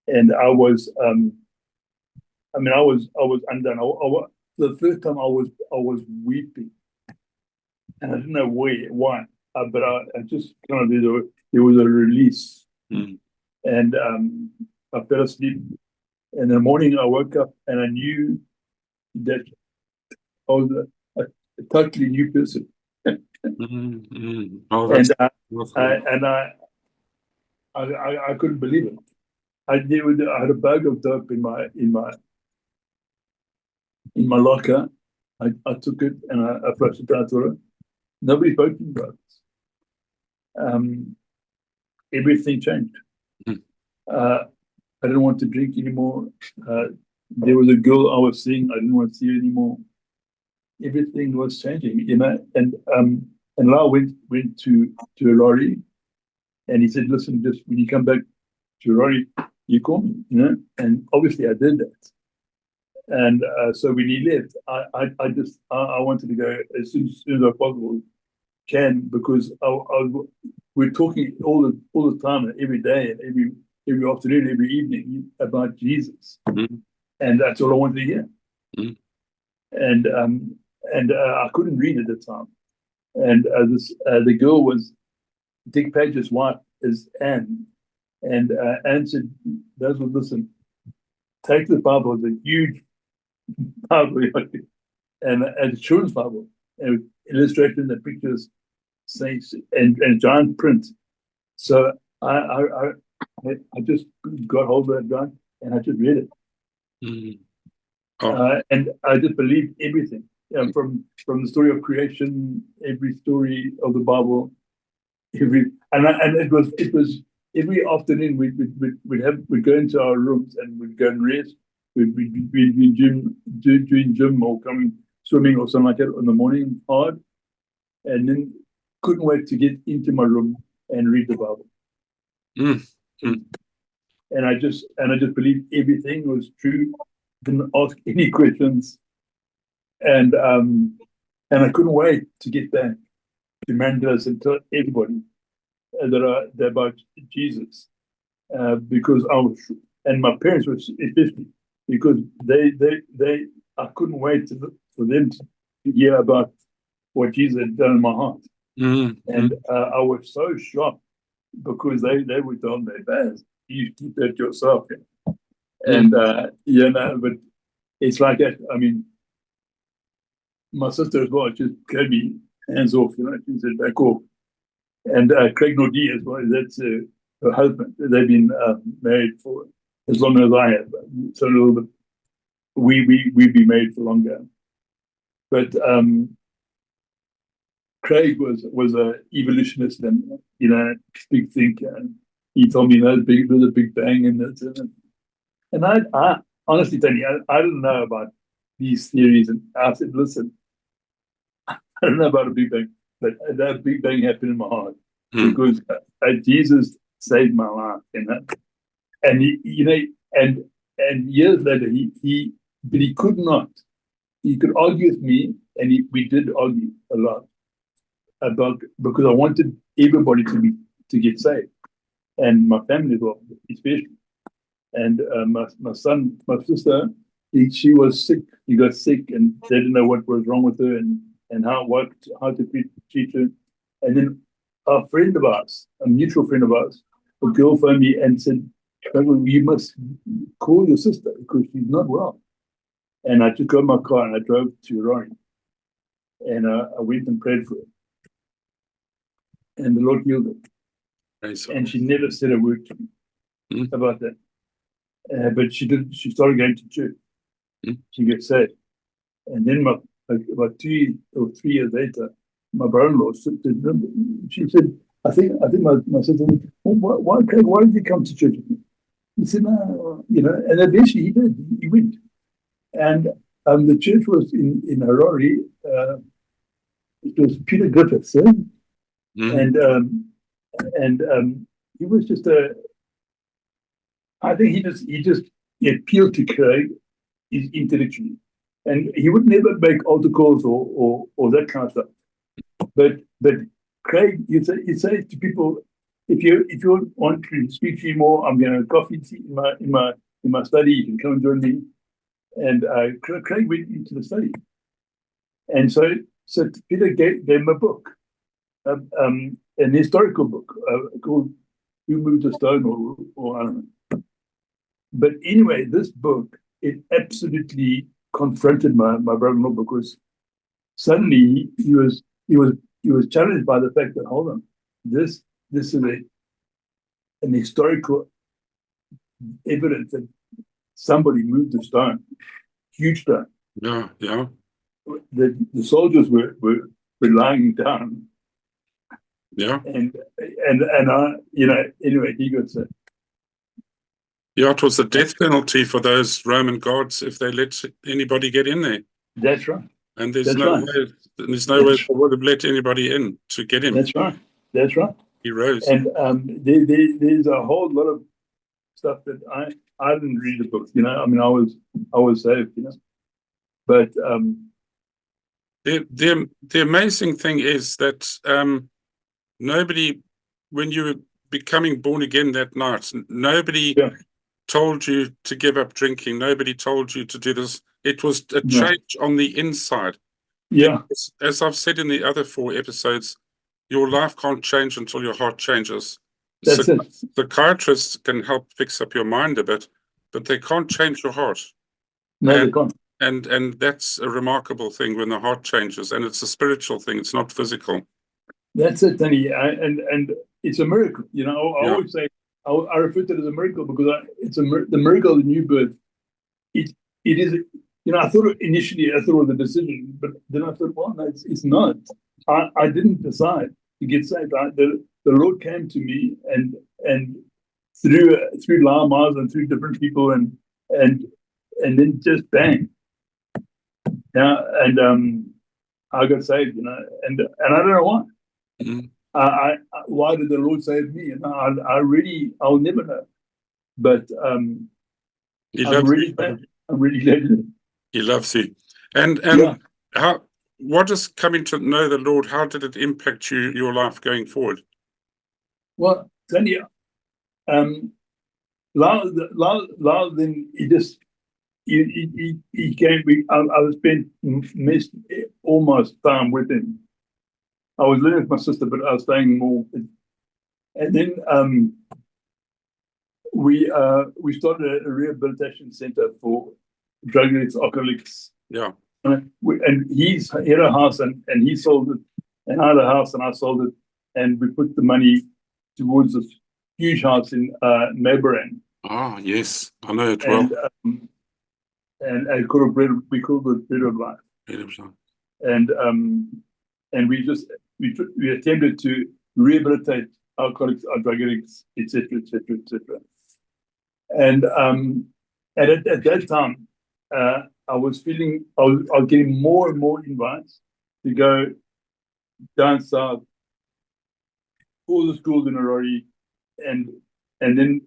and I was, I was undone. The first time I was weeping, and I didn't know why, but I just kind of there was a release, and I fell asleep. And in the morning, I woke up and I knew that I was a totally new person. Oh, and I couldn't believe it. I had a bag of dope in my locker. I took it and I flushed it down the toilet. Nobody spoke to me about this. Everything changed. I didn't want to drink anymore. There was a girl I was seeing. I didn't want to see her anymore. Everything was changing, you know. And Lau went to Rory, and he said, "Listen, just when you come back to Rory, you call me, you know." And obviously, I did that. And so when he left, I wanted to go as soon as I possible can, because we're talking all the time, every day, and every afternoon, every evening about Jesus, and that's all I wanted to hear. And I couldn't read at the time. And the girl was Dick Page's wife is Anne, and Anne said, "Basil, listen, take the Bible, the huge Bible, and a children's Bible, and illustration, the pictures, saints, and giant print." So I just got hold of that guy, and I just read it. And I just believed everything, from the story of creation, every story of the Bible, and it was every afternoon we'd go into our rooms and we'd go and rest. We'd be doing gym or coming swimming or something like that in the morning hard, and then couldn't wait to get into my room and read the Bible. And I just believed everything was true. Didn't ask any questions, and I couldn't wait to get back to Mandalas and tell everybody about Jesus, because and my parents were especially, because I couldn't wait for them to hear about what Jesus had done in my heart. And I was so shocked because they would tell me, Baz, you keep that yourself. And, but it's like that. I mean, my sister as well just gave me hands off, she said, back off. And Craig Nordie as well, that's her husband. They've been married for as long as I have. So a little bit, we've been married for longer. But Craig was a evolutionist and big thinker. And he told me there's a big bang in this. And I honestly, Tony, I didn't know about these theories. And I said, listen, I don't know about a big bang, but that big bang happened in my heart because Jesus saved my life, And and years later, but he could not. He could argue with me, and we did argue a lot about, because I wanted everybody to get saved, and my family as well, especially. And my sister, she was sick. He got sick, and they didn't know what was wrong with her, and how to treat her. And then a friend of ours, a mutual friend of ours, a girl phoned me and said, "You must call your sister because she's not well." And I took out my car and I drove to Rory, and I went and prayed for her, and the Lord healed her. And she never said a word to me about that. But she did. She started going to church. She got saved, and then about 2 or 3 years later, my brother-in-law said, she said, "I think my sister, why Craig? Why did you come to church with me?" He said, "No, And eventually he did. He went, and the church was in Harare. It was Peter Griffiths, and he was just a. I think he appealed to Craig intellectually, and he would never make altar calls or that kind of stuff. But Craig, you say to people, if you want to speak to me more, I'm going to have coffee in my study. You can come and join me. And Craig went into the study, and so Peter gave him a book, an historical book called "Who Moved the Stone," or I don't know. But anyway, this book, it absolutely confronted my brother-in-law, because suddenly he was challenged by the fact that, hold on, this is an historical evidence that somebody moved the stone, huge stone. Yeah. The soldiers were lying down. Yeah. And anyway, he got said. Yeah, it was the death penalty for those Roman guards if they let anybody get in there. That's right. And there's no way they would have let anybody in to get him. That's right. That's right. He rose. And there's a whole lot of stuff that I didn't read the book. I mean, I was saved. But the amazing thing is that nobody, when you were becoming born again that night, nobody told you to give up drinking. Nobody told you to do this. It was a change on the inside. Yeah. As I've said in the other 4 episodes, your life can't change until your heart changes. That's it. Psychiatrists can help fix up your mind a bit, but they can't change your heart. No, they can't. And that's a remarkable thing when the heart changes, and it's a spiritual thing. It's not physical. That's it, Tony. And it's a miracle. I always say, I refer to it as a miracle because it's the miracle of the new birth. It is. I thought initially it was a decision, but then I thought, well, no, it's not. I didn't decide to get saved. The Lord came to me and through lamas and through different people and then just bang. And I got saved, and I don't know why. Why did the Lord save me? And I'll never know. But I'm really glad. He loves you. And what does coming to know the Lord, how did it impact your life going forward? Well, Tony, then he came. I spent almost time with him. I was living with my sister, but I was staying more. And then we started a rehabilitation center for drug addicts, alcoholics. Yeah. And he had a house and he sold it, and I had a house and I sold it, and we put the money towards this huge house in Melbourne. Oh, yes, I know it well. And we called it Bread of Life. And we attempted to rehabilitate alcoholics, drug addicts, etc., etc., etc. And at that time, I was getting more and more invites to go down south, all the schools in Aurora, and then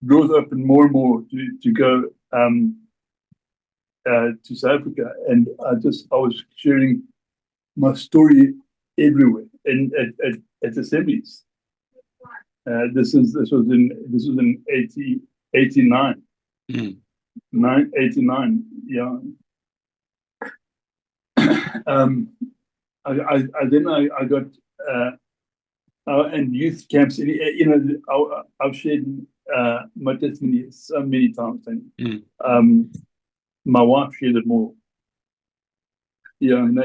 doors opened more and more to go to South Africa, and I was sharing my story everywhere and at assemblies. This was in 89. 89, yeah. I got and youth camps. I've shared my testimony so many times, and my wife shared it more. Yeah, no,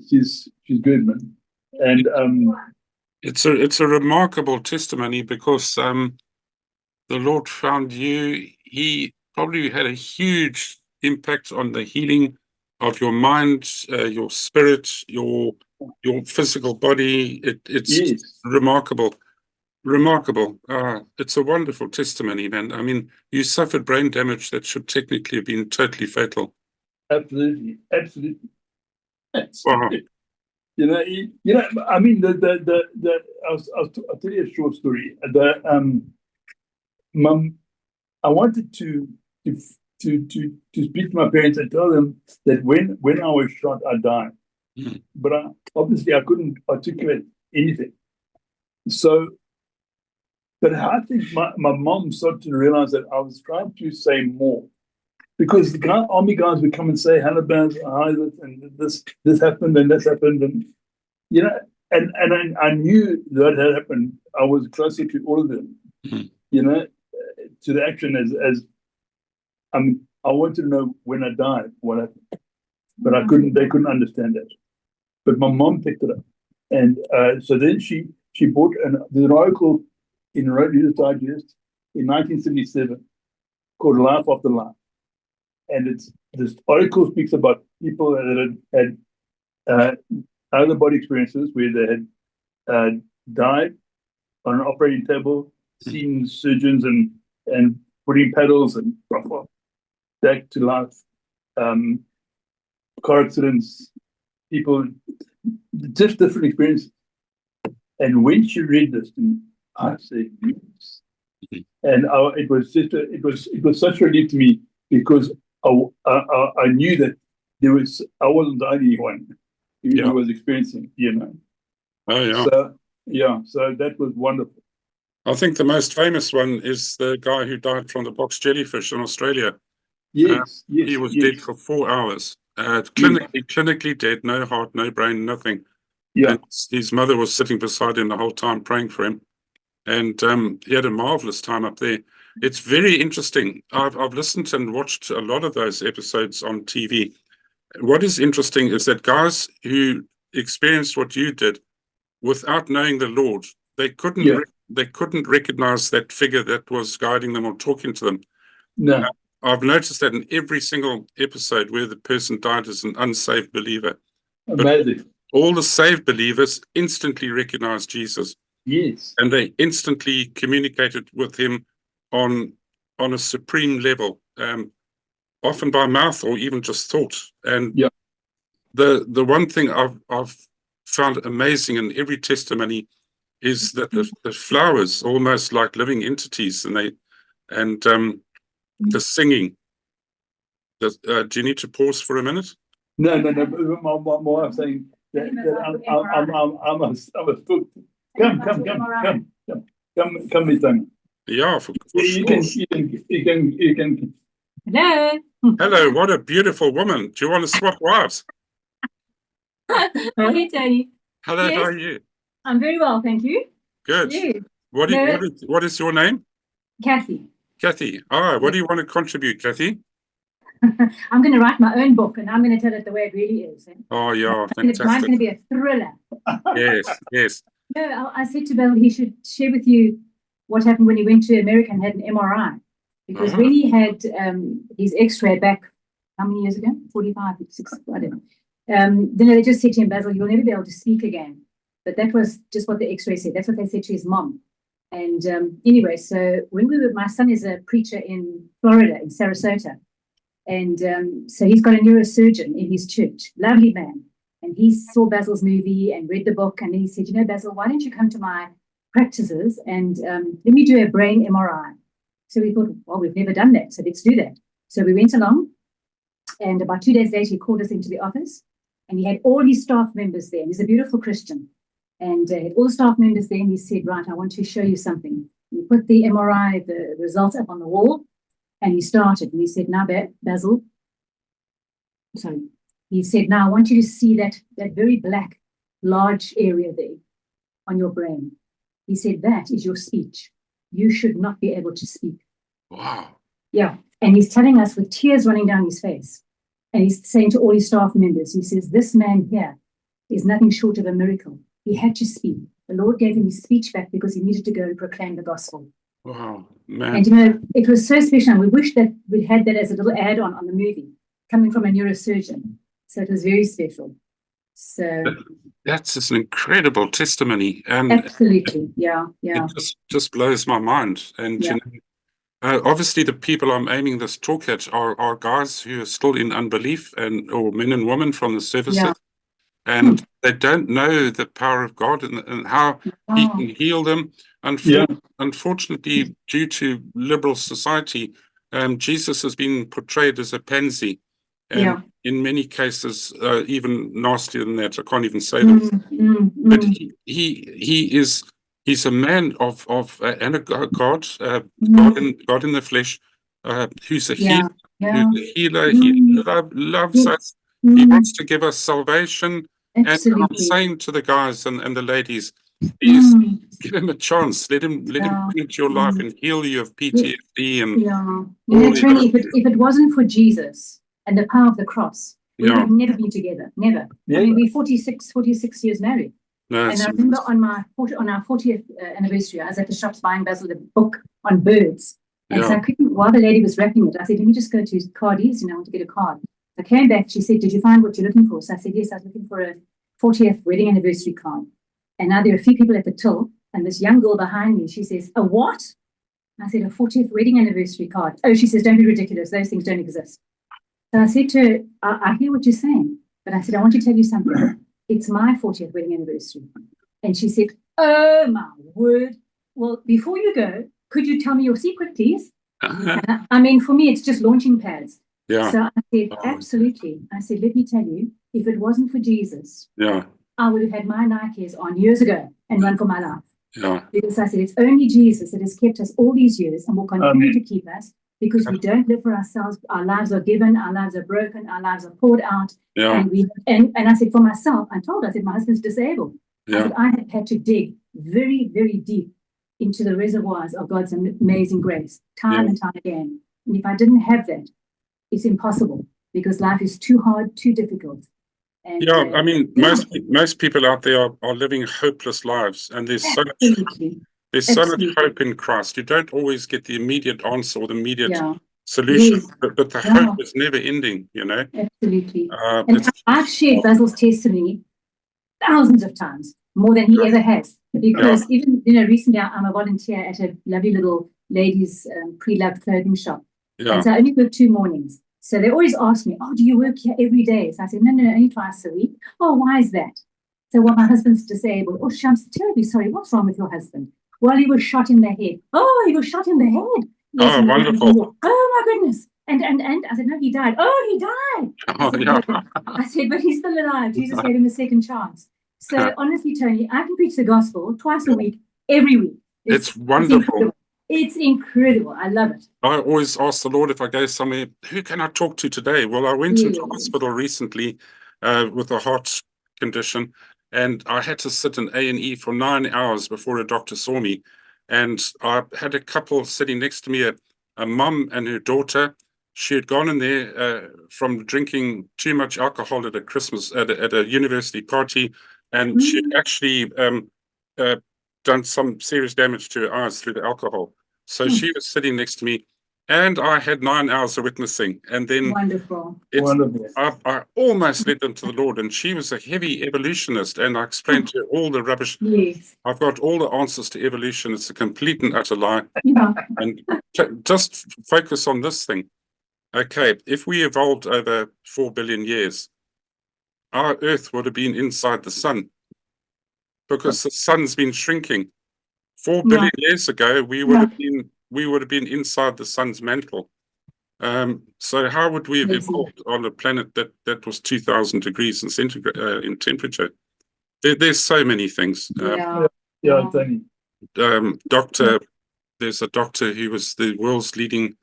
she's good, man. And it's a remarkable testimony because the Lord found you. He probably had a huge impact on the healing of your mind, your spirit, your physical body. It's yes. remarkable. It's a wonderful testimony, man. I mean, you suffered brain damage that should technically have been totally fatal. Absolutely. Wow. I mean, I'll tell you a short story. I wanted to speak to my parents and tell them that when I was shot, I died. But obviously I couldn't articulate anything. So, but I think my mom started to realize that I was trying to say more. Because the army guys would come and say, "Hello, and this happened and this happened," and and I knew that had happened. I was closer to all of them, to the action as I wanted to know when I died what happened, but I couldn't. They couldn't understand that. But my mom picked it up, and so then she bought an article in Reader's Digest in 1977 called "Life After Life." And this article speaks about people that had out-of-the-body experiences where they had died on an operating table, seen surgeons and putting paddles and back to life, car accidents, people, just different experiences. And when she read this to me, I said, yes. And it was such a relief to me because I knew that I wasn't the only one who was experiencing, Oh yeah. So that was wonderful. I think the most famous one is the guy who died from the box jellyfish in Australia. Yes, he was dead for 4 hours. Clinically dead, no heart, no brain, nothing. Yeah. And his mother was sitting beside him the whole time praying for him. And he had a marvelous time up there. It's very interesting. I've listened and watched a lot of those episodes on TV. What is interesting is that guys who experienced what you did without knowing the Lord, they couldn't recognize that figure that was guiding them or talking to them. No. I've noticed that in every single episode where the person died as an unsaved believer. Amazing. But all the saved believers instantly recognized Jesus. Yes. And they instantly communicated with him on a supreme level, often by mouth or even just thought. And the one thing I've found amazing in every testimony is that the flowers almost like living entities, and the singing. Do you need to pause for a minute? No. My wife saying that I'm a spook. Come, Miss Tony. Yeah, for you can. Hello. Hello, what a beautiful woman. Do you want to swap wives? Hey, Tony. Hello, Yes. how are you? I'm very well, thank you. Good. You? No, what is your name? Kathy. Kathy. What do you want to contribute, Kathy? I'm going to write my own book, and I'm going to tell it the way it really is. Oh, yeah, Mine's fantastic. going to be a thriller. Yes. No, I said to Bill he should share with you what happened when he went to America and had an MRI. Because when he had his X-ray back, how many years ago? 45, 56, I don't know. Then they just said to him, Basil, you'll never be able to speak again. But that was just what the X-ray said. That's what they said to his mom. And anyway, so when my son is a preacher in Florida, in Sarasota. And so he's got a neurosurgeon in his church, lovely man. And he saw Basil's movie and read the book. And then he said, Basil, why don't you come to my practices and let me do a brain MRI. So we thought, well, we've never done that, so let's do that. So we went along, and about 2 days later, he called us into the office, and he had all his staff members there. And he's a beautiful Christian. And he had all the staff members there, and he said, right, I want to show you something. He put the MRI, the results up on the wall, and he started. And he said, now, Basil, sorry. He said, now I want you to see that very black, large area there on your brain. He said, that is your speech. You should not be able to speak. Wow. Yeah. And he's telling us with tears running down his face. And he's saying to all his staff members, he says, this man here is nothing short of a miracle. He had to speak. The Lord gave him his speech back because he needed to go and proclaim the gospel. Wow, man. And, it was so special. And we wish that we had that as a little add-on on the movie, coming from a neurosurgeon. So it was very special. So that's an incredible testimony. And absolutely. Yeah. it just blows my mind. And obviously the people I'm aiming this talk at are guys who are still in unbelief, or men and women from the services, and they don't know the power of God and how he can heal them. Unfortunately, due to liberal society, Jesus has been portrayed as a pansy, and in many cases even nastier than that. I can't even say that. But he's a man of and a God, God in the flesh, who's a healer. Who's a healer. He loves us. He wants to give us salvation. Absolutely. And I'm saying to the guys and the ladies, please give him a chance. Let him come into your life and heal you of PTSD and Tony, if it wasn't for Jesus and the power of the cross, we would have never been together. Never. I mean, we're 46 years married. No, and I remember on our 40th anniversary, I was at the shops buying Basil a book on birds. And so I couldn't, while the lady was wrapping it, I said, let me just go to Cardi's, I want to get a card. I came back, she said, did you find what you're looking for? So I said, yes, I was looking for a 40th wedding anniversary card. And now there are a few people at the till, and this young girl behind me, she says, a what? I said, a 40th wedding anniversary card. Oh, she says, don't be ridiculous. Those things don't exist. So I said to her, I hear what you're saying, but I said, I want to tell you something. It's my 40th wedding anniversary. And she said, oh, my word. Well, before you go, could you tell me your secret, please? I mean, for me, it's just launching pads. So I said, absolutely. I said, let me tell you, if it wasn't for Jesus, I would have had my Nikes on years ago and run for my life. Because I said, it's only Jesus that has kept us all these years and will continue to keep us, because we don't live for ourselves. Our lives are given, our lives are broken, our lives are poured out. And I said, for myself, I said, my husband's disabled. I said, I have had to dig very, very deep into the reservoirs of God's amazing grace, time and time again. And if I didn't have that, it's impossible, because life is too hard, too difficult. And, I mean, most people out there are living hopeless lives, and there's so much hope in Christ. You don't always get the immediate answer or the immediate solution, but the hope is never ending, Absolutely. And I've shared Basil's testimony thousands of times, more than he ever has, because even recently I'm a volunteer at a lovely little ladies' pre-loved clothing shop. And so I only work 2 mornings. So they always ask me, oh, do you work here every day? So I said, no, only twice a week. Oh, why is that? So, well, my husband's disabled. Oh, I'm terribly sorry. What's wrong with your husband? Well, he was shot in the head. Oh, he was shot in the head. Yes, oh, wonderful. Oh, my goodness. And I said, no, he died. Oh, he died. I said, but he's still alive. Jesus gave him a second chance. So honestly, Tony, I can preach the gospel twice a week, every week. It's wonderful. It's incredible. I love it. I always ask the Lord, if I go somewhere, who can I talk to today? Well, I went into hospital recently with a heart condition, and I had to sit in A&E for 9 hours before a doctor saw me. And I had a couple sitting next to me, a mum and her daughter. She had gone in there from drinking too much alcohol at a Christmas at a university party, and she had actually done some serious damage to her eyes through the alcohol. So she was sitting next to me, and I had 9 hours of witnessing. And then Wonderful. I almost led them to the Lord, and she was a heavy evolutionist, and I explained to her all the rubbish. Yes. I've got all the answers to evolution. It's a complete and utter lie. Yeah. And just focus on this thing. Okay, if we evolved over 4 billion years, our Earth would have been inside the sun, because the sun's been shrinking. 4 billion years ago, we would have been inside the sun's mantle. So how would we have evolved on a planet that was 2,000 degrees in temperature? There's so many things. Tony. There's a doctor who was the world's leading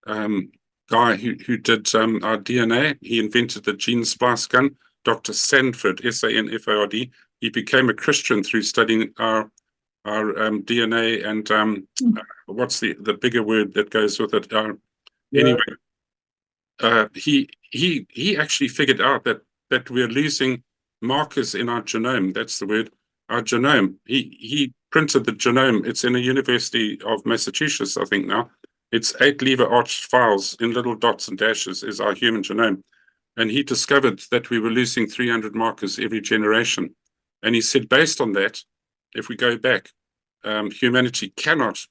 guy who did our DNA. He invented the gene splice gun. Dr. Sanford, Sanford. He became a Christian through studying our DNA and what's the bigger word that goes with it? Anyway, he actually figured out that we're losing markers in our genome. That's the word, our genome. He printed the genome. It's in the University of Massachusetts, I think now. It's 8 lever arched files in little dots and dashes is our human genome. And he discovered that we were losing 300 markers every generation. And he said, based on that, if we go back, humanity cannot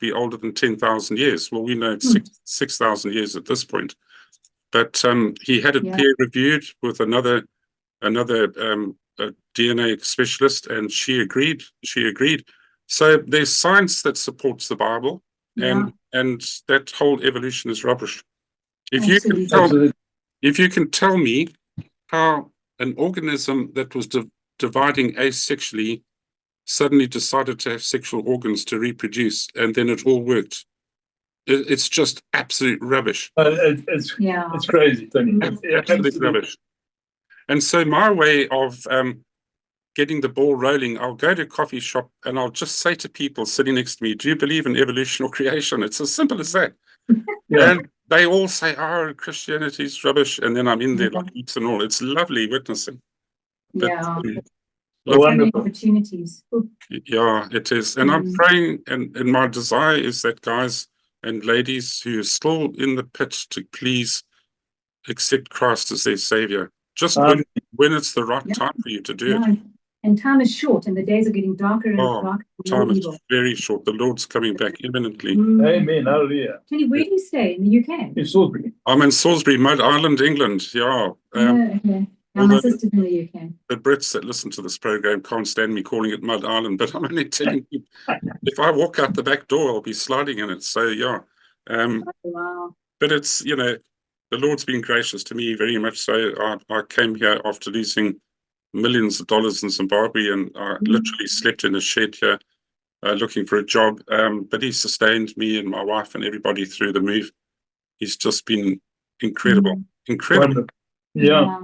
be older than 10,000 years. Well, we know it's 6,000 years at this point. But he had it peer reviewed with another DNA specialist, and she agreed. So there's science that supports the Bible, and that whole evolution is rubbish. If you can tell me how an organism that was dividing asexually suddenly decided to have sexual organs to reproduce, and then it all worked. It's just absolute rubbish. It's crazy, Tony. Absolute rubbish. And so my way of getting the ball rolling, I'll go to a coffee shop and I'll just say to people sitting next to me, do you believe in evolution or creation? It's as simple as that. And they all say, oh, Christianity's rubbish. And then I'm in there like eats and all. It's lovely witnessing. Wonderful opportunities. Yeah, it is. And I'm praying, and my desire is that guys and ladies who are still in the pit to please accept Christ as their Savior. Just when it's the right time for you to do it. And time is short, and the days are getting darker and darker. Time is very short. The Lord's coming back imminently. Amen. Hallelujah. Tony, where do you stay in the UK? In Salisbury. I'm in Salisbury, Mud Island, England. Yeah. Okay. My sister's in the UK. The Brits that listen to this program can't stand me calling it Mud Island, but I'm only telling you, if I walk out the back door, I'll be sliding in it. So yeah. Wow. But it's, the Lord's been gracious to me very much so. I came here after losing millions of dollars in Zimbabwe, and I literally slept in a shed here looking for a job. But he sustained me and my wife and everybody through the move. He's just been incredible. Incredible. Yeah.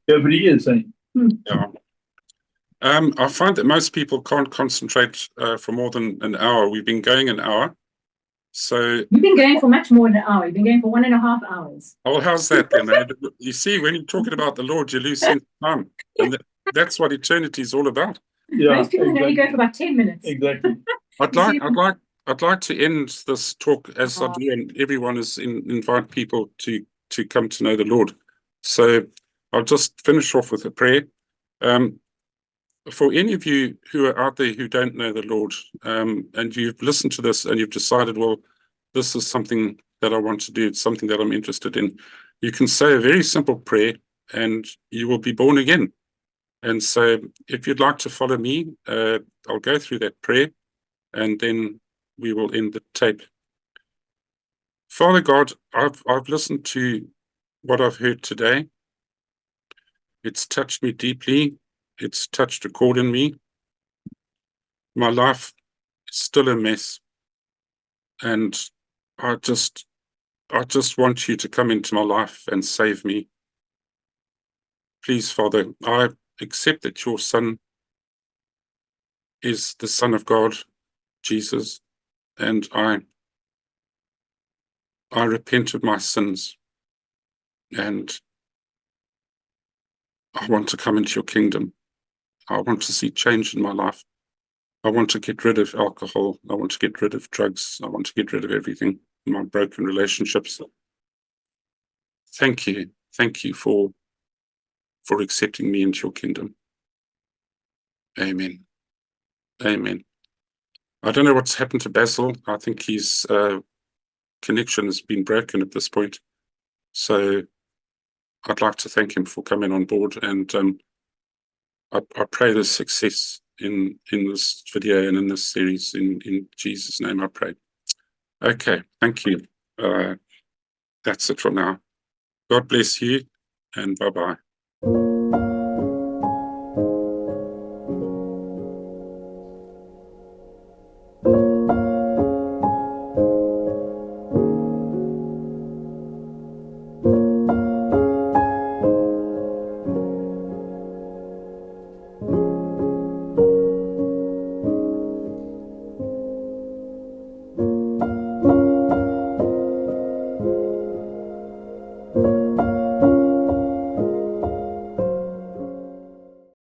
Every year, saying. Yeah. I find that most people can't concentrate for more than an hour. We've been going an hour. So you've been going for much more than an hour. You've been going for 1.5 hours. Oh, how's that then? You see, when you're talking about the Lord, you lose sense of time. And that's what eternity is all about. Most people can only go for about 10 minutes. Exactly. I'd like to end this talk as I do, and everyone is invite people to come to know the Lord. So I'll just finish off with a prayer. For any of you who are out there who don't know the Lord, and you've listened to this and you've decided, well, this is something that I want to do, it's something that I'm interested in, you can say a very simple prayer and you will be born again. And so if you'd like to follow me, I'll go through that prayer and then we will end the tape. Father God, I've listened to what I've heard today. It's touched me deeply. It's touched a chord in me. My life is still a mess. And I just want you to come into my life and save me. Please, Father, I accept that your Son is the Son of God, Jesus, and I repent of my sins, and I want to come into your kingdom. I want to see change in my life. I want to get rid of alcohol. I want to get rid of drugs. I want to get rid of everything, my broken relationships. Thank you. Thank you for accepting me into your kingdom. Amen. Amen. I don't know what's happened to Basil. I think his connection has been broken at this point. So I'd like to thank him for coming on board, and I pray there's success in this video and in this series. In Jesus' name I pray. Okay, thank you. That's it for now. God bless you, and bye-bye.